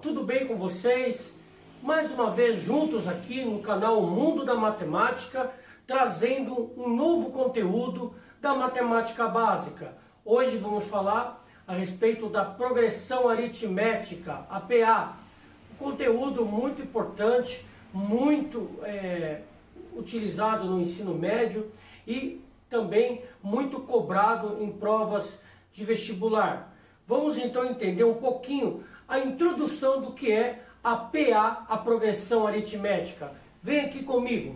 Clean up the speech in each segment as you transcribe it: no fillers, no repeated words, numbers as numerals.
tudo bem com vocês? Mais uma vez juntos aqui no canal Mundo da Matemática, trazendo um novo conteúdo da matemática básica. Hoje vamos falar a respeito da progressão aritmética, a PA. Um conteúdo muito importante, muito utilizado no ensino médio e também muito cobrado em provas de vestibular. Vamos então entender um pouquinho a introdução do que é a PA, a progressão aritmética. Vem aqui comigo.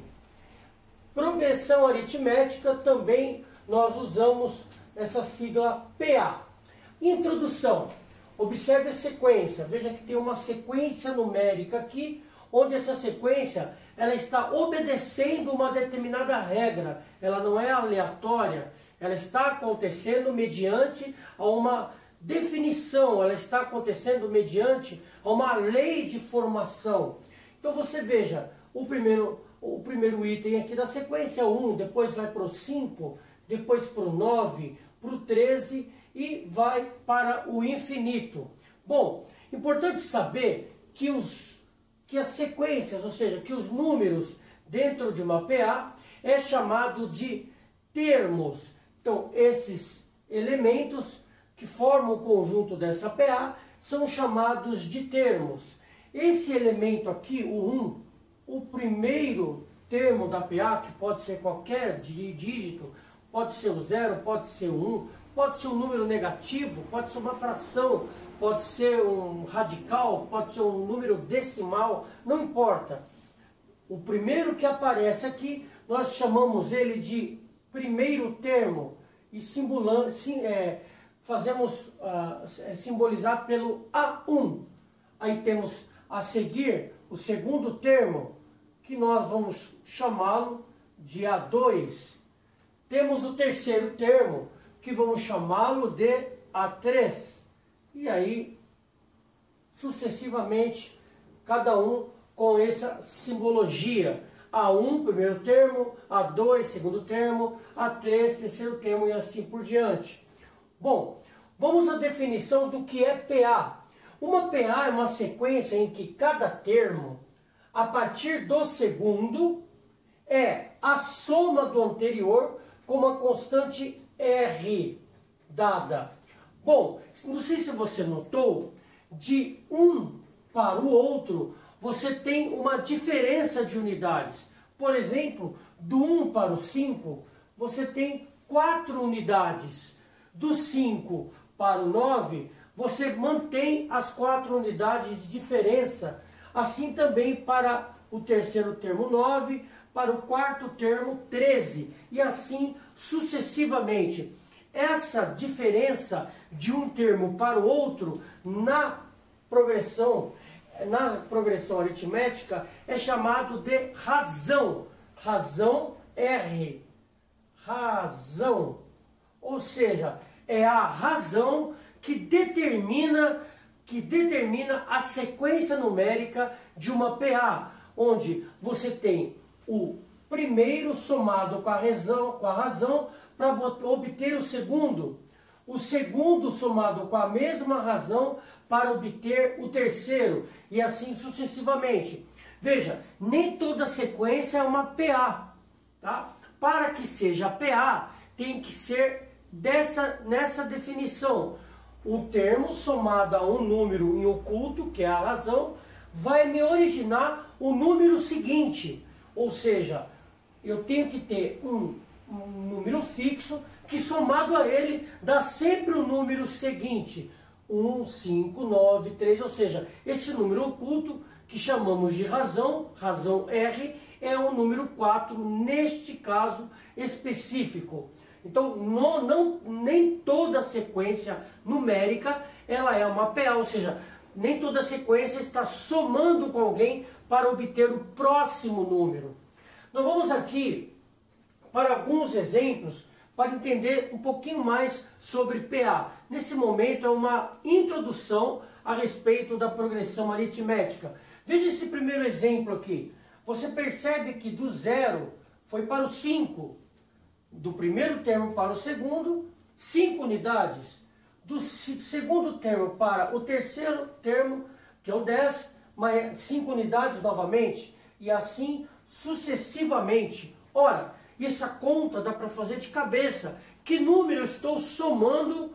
Progressão aritmética também nós usamos essa sigla PA. Introdução. Observe a sequência. Veja que tem uma sequência numérica aqui, onde essa sequência ela está obedecendo uma determinada regra. Ela não é aleatória. Ela está acontecendo mediante uma definição, ela está acontecendo mediante uma lei de formação. Então você veja, o primeiro item aqui da sequência é o 1, depois vai para o 5, depois para o 9, para o 13 e vai para o infinito. Bom, importante saber que as sequências, ou seja, que os números dentro de uma PA é chamado de termos. Então, esses elementos que formam o conjunto dessa PA são chamados de termos. Esse elemento aqui, o 1, o primeiro termo da PA, que pode ser qualquer dígito, pode ser o 0, pode ser o 1, pode ser um número negativo, pode ser uma fração, pode ser um radical, pode ser um número decimal, não importa. O primeiro que aparece aqui, nós chamamos ele de primeiro termo e fazemos simbolizar pelo A1. Aí temos a seguir o segundo termo, que nós vamos chamá-lo de A2. Temos o terceiro termo, que vamos chamá-lo de A3. E aí, sucessivamente, cada um com essa simbologia. A1, primeiro termo, A2, segundo termo, A3, terceiro termo e assim por diante. Bom, vamos à definição do que é PA. Uma PA é uma sequência em que cada termo, a partir do segundo, é a soma do anterior com uma constante R dada. Bom, não sei se você notou, de um para o outro, você tem uma diferença de unidades. Por exemplo, do 1 para o 5, você tem 4 unidades. Do 5 para o 9, você mantém as 4 unidades de diferença. Assim também para o terceiro termo 9, para o quarto termo 13. E assim sucessivamente. Essa diferença de um termo para o outro na progressão aritmética é chamado de razão. Razão R. Razão. Ou seja, é a razão que determina a sequência numérica de uma PA, onde você tem o primeiro somado com a razão para obter o segundo somado com a mesma razão para obter o terceiro, e assim sucessivamente. Veja, nem toda sequência é uma PA, tá? Para que seja PA, tem que ser nessa definição. O termo somado a um número em oculto, que é a razão, vai me originar o número seguinte. Ou seja, eu tenho que ter um número fixo que somado a ele dá sempre o número seguinte. 1, 5, 9, 3, ou seja, esse número oculto que chamamos de razão, razão R, é o número 4 neste caso específico. Então, nem toda sequência numérica ela é uma PA, ou seja, nem toda sequência está somando com alguém para obter o próximo número. Nós vamos aqui para alguns exemplos para entender um pouquinho mais sobre PA. Nesse momento é uma introdução a respeito da progressão aritmética. Veja esse primeiro exemplo aqui. Você percebe que do 0 foi para o 5. Do primeiro termo para o segundo, 5 unidades. Do segundo termo para o terceiro termo, que é o 10, mais 5 unidades novamente, e assim sucessivamente. Ora, essa conta dá para fazer de cabeça. Que número eu estou somando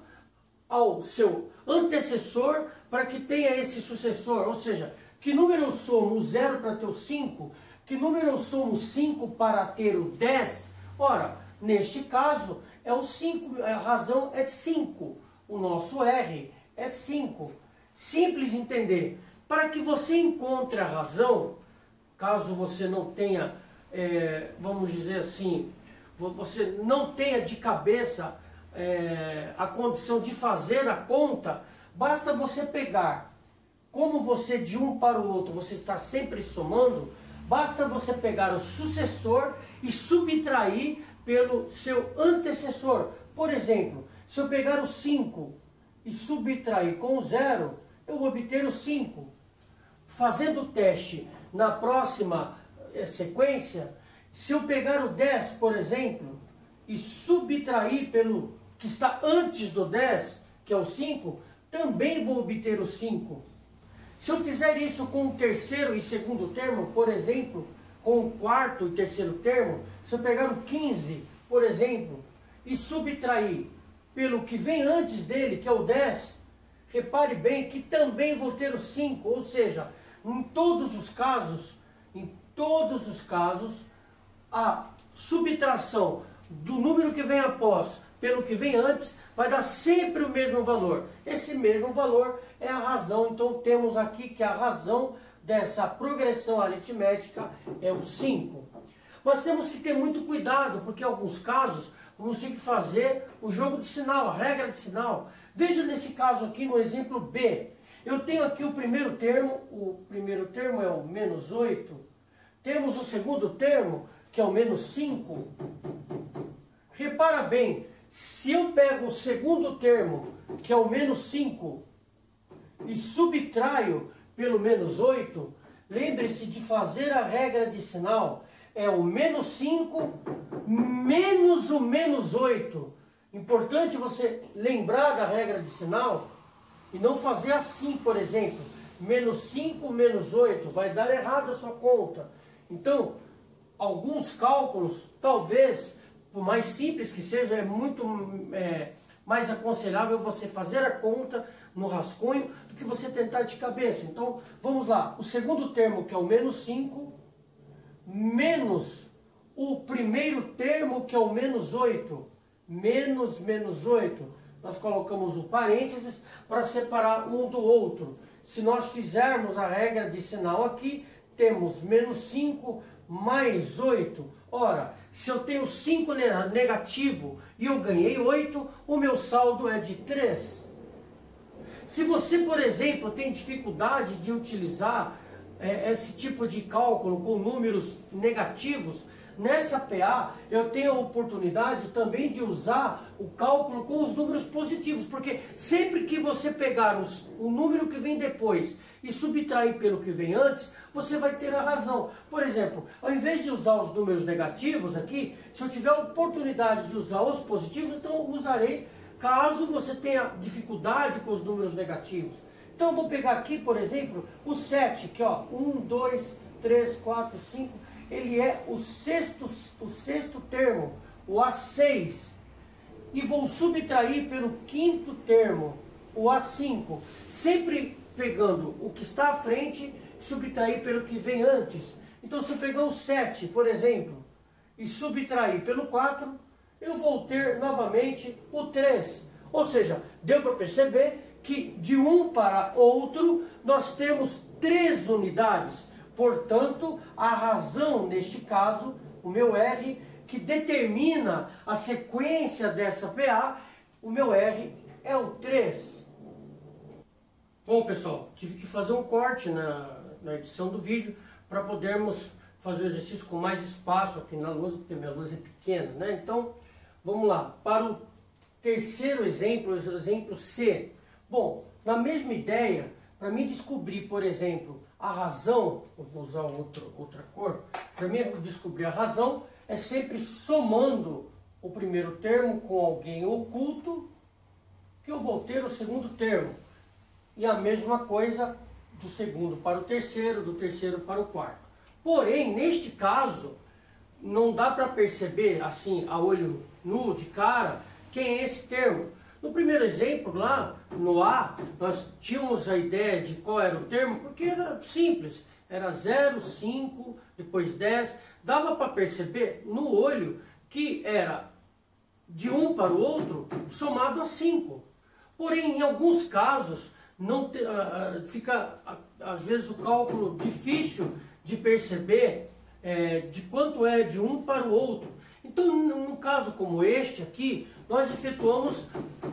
ao seu antecessor para que tenha esse sucessor? Ou seja, que número eu somo o 0 para ter o 5? Que número eu somo 5 para ter o 10? Ora, neste caso, é o 5, a razão é 5. O nosso R é 5. Simples de entender. Para que você encontre a razão, caso você não tenha, vamos dizer assim, você não tenha de cabeça a condição de fazer a conta, basta você pegar, como você de um para o outro, você está sempre somando, basta você pegar o sucessor e subtrair pelo seu antecessor. Por exemplo, se eu pegar o 5 e subtrair com o 0, eu vou obter o 5. Fazendo o teste na próxima sequência, se eu pegar o 10, por exemplo, e subtrair pelo que está antes do 10, que é o 5, também vou obter o 5. Se eu fizer isso com o terceiro e segundo termo, por exemplo, com o quarto e terceiro termo, se eu pegar o 15, por exemplo, e subtrair pelo que vem antes dele, que é o 10, repare bem que também vou ter o 5, ou seja, em todos os casos, a subtração do número que vem após pelo que vem antes vai dar sempre o mesmo valor. Esse mesmo valor é a razão. Então temos aqui que a razão dessa progressão aritmética é o 5. Mas temos que ter muito cuidado, porque em alguns casos vamos ter que fazer o jogo de sinal, a regra de sinal. Veja nesse caso aqui no exemplo B. Eu tenho aqui o primeiro termo é o menos 8. Temos o segundo termo, que é o menos 5. Repara bem, se eu pego o segundo termo, que é o menos 5, e subtraio pelo menos 8, lembre-se de fazer a regra de sinal. É o menos 5 menos o menos 8. Importante você lembrar da regra de sinal e não fazer assim, por exemplo. Menos 5 menos 8, vai dar errado a sua conta. Então, alguns cálculos, talvez, por mais simples que seja, é muito mais aconselhável você fazer a conta no rascunho do que você tentar de cabeça. Então, vamos lá. O segundo termo, que é o menos 5, menos o primeiro termo, que é o menos 8. Menos 8. Nós colocamos o parênteses para separar um do outro. Se nós fizermos a regra de sinal aqui, temos menos 5 mais 8. Ora, se eu tenho 5 negativo e eu ganhei 8, o meu saldo é de 3. Se você, por exemplo, tem dificuldade de utilizar esse tipo de cálculo com números negativos, nessa PA eu tenho a oportunidade também de usar o cálculo com os números positivos, porque sempre que você pegar o número que vem depois e subtrair pelo que vem antes, você vai ter a razão. Por exemplo, ao invés de usar os números negativos aqui, se eu tiver a oportunidade de usar os positivos, então usarei caso você tenha dificuldade com os números negativos. Então eu vou pegar aqui, por exemplo, o 7, que ó, 1, 2, 3, 4, 5, ele é o sexto termo, o A6. E vou subtrair pelo quinto termo, o A5. Sempre pegando o que está à frente, subtrair pelo que vem antes. Então se eu pegar o 7, por exemplo, e subtrair pelo 4, eu vou ter novamente o 3. Ou seja, deu para perceber que de um para outro nós temos 3 unidades. Portanto, a razão neste caso, o meu R, que determina a sequência dessa PA, o meu R é o 3. Bom, pessoal, tive que fazer um corte na edição do vídeo para podermos fazer o exercício com mais espaço aqui na lousa, porque minha lousa é pequena, né? Então, vamos lá. Para o terceiro exemplo, o exemplo C. Bom, na mesma ideia, para mim descobrir, por exemplo, a razão, eu vou usar outra cor, para mim descobrir a razão é sempre somando o primeiro termo com alguém oculto, que eu vou ter o segundo termo. E a mesma coisa do segundo para o terceiro, do terceiro para o quarto. Porém, neste caso, não dá para perceber assim a olho nu, de cara, quem é esse termo. No primeiro exemplo lá, no A, nós tínhamos a ideia de qual era o termo, porque era simples, era 0, 5, depois 10, dava para perceber no olho que era de um para o outro somado a 5. Porém, em alguns casos, fica às vezes o cálculo difícil de perceber de quanto é de um para o outro. Então, num caso como este aqui, nós efetuamos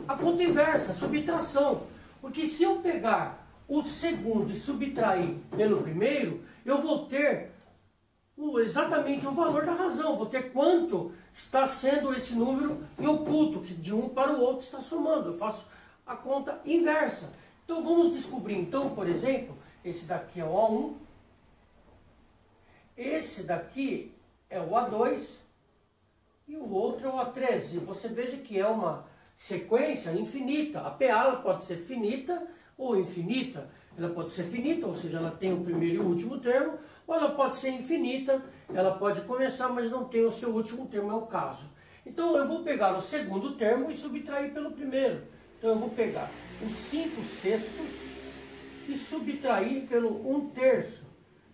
a conta inversa, a subtração. Porque se eu pegar o segundo e subtrair pelo primeiro, eu vou ter exatamente o valor da razão, vou ter quanto está sendo esse número em oculto, que de um para o outro está somando. Eu faço a conta inversa. Então vamos descobrir, então, por exemplo, esse daqui é o A1, esse daqui é o A2 e o outro é o A3. E você veja que é uma sequência infinita. A PA ela pode ser finita ou infinita. Ela pode ser finita, ou seja, ela tem o primeiro e o último termo, ou ela pode ser infinita, ela pode começar, mas não tem o seu último termo, é o caso. Então eu vou pegar o segundo termo e subtrair pelo primeiro. Então eu vou pegar os 5 sextos e subtrair pelo 1/3.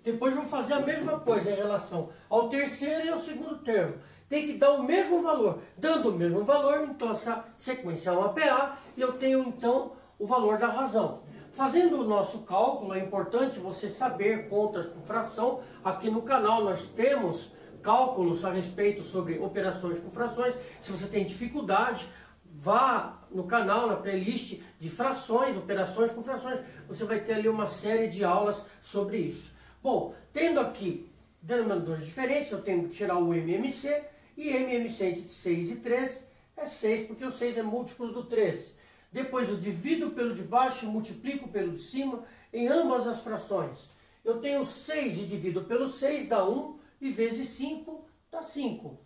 Depois eu vou fazer a mesma coisa em relação ao terceiro e ao segundo termo. Tem que dar o mesmo valor. Dando o mesmo valor, então essa sequência é uma PA e eu tenho então o valor da razão. Fazendo o nosso cálculo, é importante você saber contas com fração. Aqui no canal nós temos cálculos a respeito sobre operações com frações. Se você tem dificuldade, vá no canal, na playlist de frações, operações com frações. Você vai ter ali uma série de aulas sobre isso. Bom, tendo aqui denominadores diferentes, eu tenho que tirar o MMC. E MMC entre 6 e 3 é 6, porque o 6 é múltiplo do 3. Depois eu divido pelo de baixo e multiplico pelo de cima em ambas as frações. Eu tenho 6 e divido pelo 6, dá 1, e vezes 5, dá 5.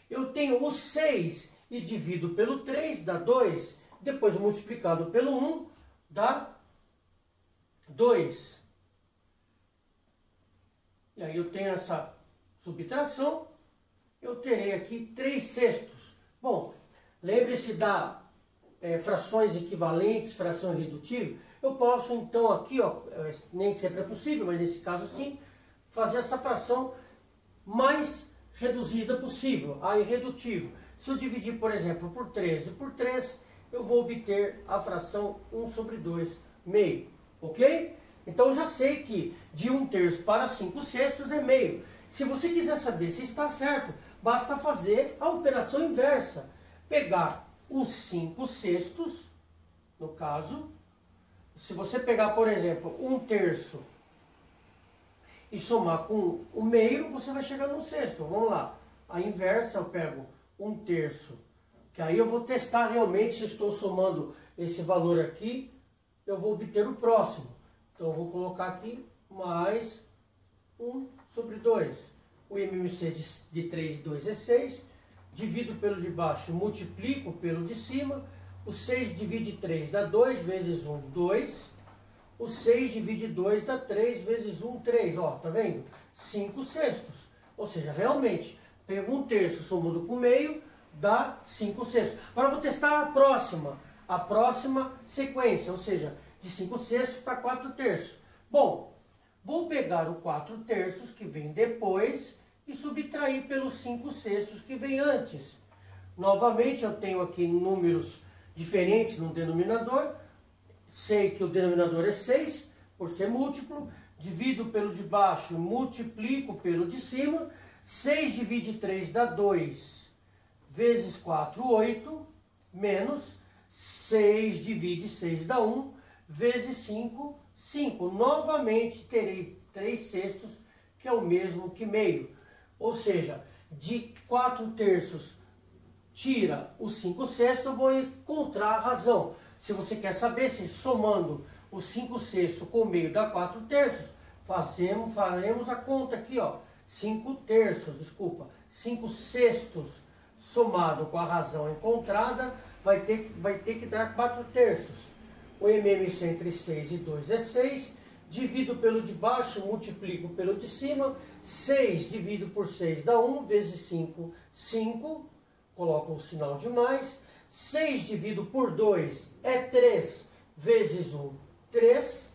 Eu tenho o 6 e divido pelo 3, dá 2. Depois multiplicado pelo 1, dá 2. E aí eu tenho essa subtração, eu terei aqui 3 sextos. Bom, lembre-se da frações equivalentes, fração irredutível. Eu posso então aqui, nem sempre é possível, mas nesse caso sim, fazer essa fração mais reduzida possível, a irredutível. Se eu dividir, por exemplo, por 13 por 3, eu vou obter a fração 1/2 meio, ok? Então eu já sei que de 1/3 para 5 sextos é meio. Se você quiser saber se está certo, basta fazer a operação inversa. Pegar os 5 sextos, no caso, se você pegar, por exemplo, 1/3 e somar com o meio, você vai chegar no sexto. Vamos lá. A inversa, eu pego 1/3, que aí eu vou testar realmente se estou somando esse valor aqui, eu vou obter o próximo. Então eu vou colocar aqui mais 1/2. O MMC de 3 e 2 é 6. Divido pelo de baixo, multiplico pelo de cima. O 6 divide 3 dá 2, vezes 1, 2. O 6 divide 2 dá 3, vezes 1, 3. Ó, tá vendo? 5 sextos. Ou seja, realmente, pego 1/3 somando com meio, dá 5 sextos. Agora eu vou testar a próxima sequência, ou seja, de 5 sextos para 4/3. Bom, vou pegar o 4/3 que vem depois e subtrair pelos 5 sextos que vem antes. Novamente eu tenho aqui números diferentes no denominador. Sei que o denominador é 6, por ser múltiplo. Divido pelo de baixo, multiplico pelo de cima. 6 divide 3 dá 2, vezes 4, 8, menos 6 divide 6 dá 1, vezes 5, 5. Novamente terei 3 sextos, que é o mesmo que meio. Ou seja, de 4/3 tira os 5 sextos, eu vou encontrar a razão. Se você quer saber se somando os 5 sextos com o meio dá 4/3, faremos a conta aqui, ó. 5 sextos somado com a razão encontrada vai ter que dar 4/3. O MMC entre 6 e 2 é 6, divido pelo de baixo, multiplico pelo de cima. 6 divido por 6 dá 1, vezes 5, 5. Coloco um sinal de mais. 6 divido por 2 é 3, vezes 1, 3.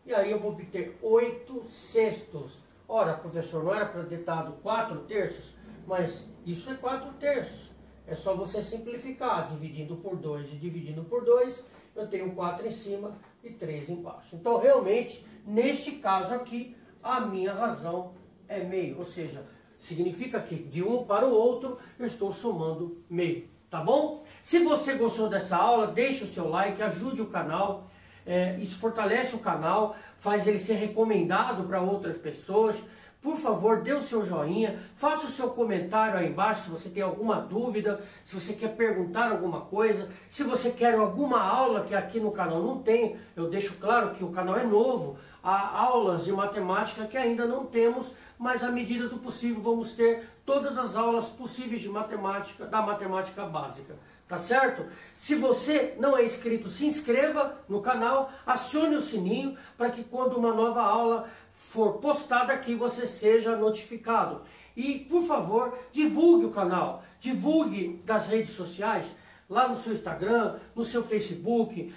E aí eu vou obter 8 sextos. Ora, professor, não era para ter dado 4 terços? Mas isso é 4 terços. É só você simplificar, dividindo por 2 e dividindo por 2, eu tenho 4 em cima e 3 embaixo. Então, realmente, neste caso aqui, a minha razão é meio. Ou seja, significa que de um para o outro, eu estou somando meio. Tá bom? Se você gostou dessa aula, deixe o seu like, ajude o canal. Isso fortalece o canal, faz ele ser recomendado para outras pessoas. Por favor, dê o seu joinha, faça o seu comentário aí embaixo se você tem alguma dúvida, se você quer perguntar alguma coisa, se você quer alguma aula que aqui no canal não tem. Eu deixo claro que o canal é novo, há aulas de matemática que ainda não temos, mas à medida do possível vamos ter todas as aulas possíveis de matemática, da matemática básica. Tá certo? Se você não é inscrito, se inscreva no canal, acione o sininho para que quando uma nova aula for postada aqui você seja notificado. E, por favor, divulgue o canal, divulgue das redes sociais, lá no seu Instagram, no seu Facebook,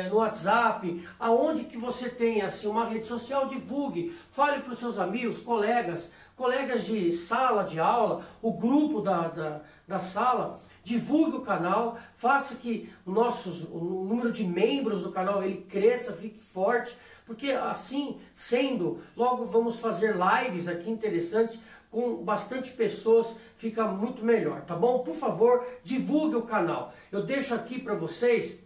no WhatsApp, aonde que você tem assim, uma rede social, divulgue, fale para os seus amigos, colegas de sala de aula, o grupo da sala. Divulgue o canal, faça que o número de membros do canal ele cresça, fique forte, porque assim sendo, logo vamos fazer lives aqui interessantes com bastante pessoas, fica muito melhor, tá bom? Por favor, divulgue o canal. Eu deixo aqui para vocês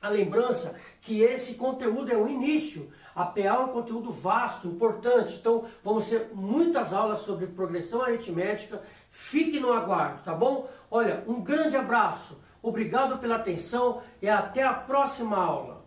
a lembrança que esse conteúdo é o início. A PA é um conteúdo vasto, importante, então vamos ter muitas aulas sobre progressão aritmética. Fique no aguardo, tá bom? Olha, um grande abraço, obrigado pela atenção e até a próxima aula.